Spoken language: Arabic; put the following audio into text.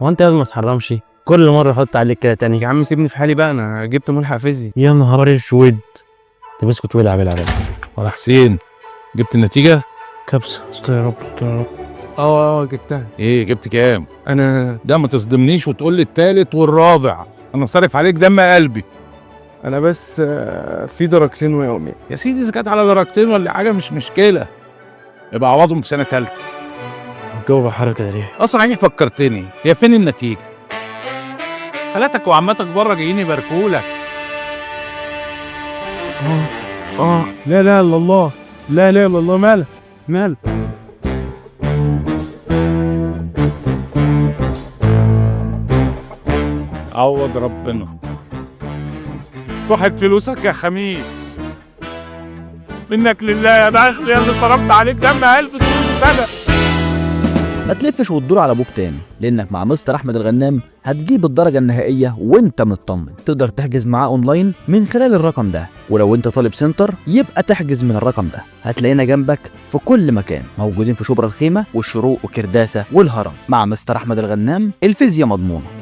هو انت يا ما تحرمش كل مره احط عليك كده تاني؟ يا عم سيبني في حالي بقى، انا جبت ملحق فيزياء. يا نهار اسود، انت اسكت والعب العب. ولا حسين، جبت النتيجة؟ كبسه، استر يا رب استر يا رب. جبتها. ايه جبت كام؟ انا ده ما تصدمنيش وتقول لي التالت والرابع، انا صارف عليك دم قلبي. انا بس في درجتين ويومي. يا سيدي اذا كانت على درجتين ولا حاجة مش مشكلة، يبقى عوضهم في سنة تالتة. الجو بقى حر كده ليه؟ صحيح فكرتني، هي فين النتيجة؟ خالاتك وعماتك بره جايين يباركولك. لا لا الا الله، لا لا الا الله. مالك مالك؟ عوض ربنا. روحت فلوسك يا خميس، منك لله يا داخل، يا اللي صرفت عليك دم قلبي طول السنة. ما تلفش وتدور على ابوك تاني، لانك مع مستر احمد الغنام هتجيب الدرجه النهائيه وانت مطمن. تقدر تحجز معاه اونلاين من خلال الرقم ده، ولو انت طالب سنتر يبقى تحجز من الرقم ده. هتلاقينا جنبك في كل مكان، موجودين في شبرا الخيمه والشروق وكرداسه والهرم. مع مستر احمد الغنام الفيزياء مضمونه.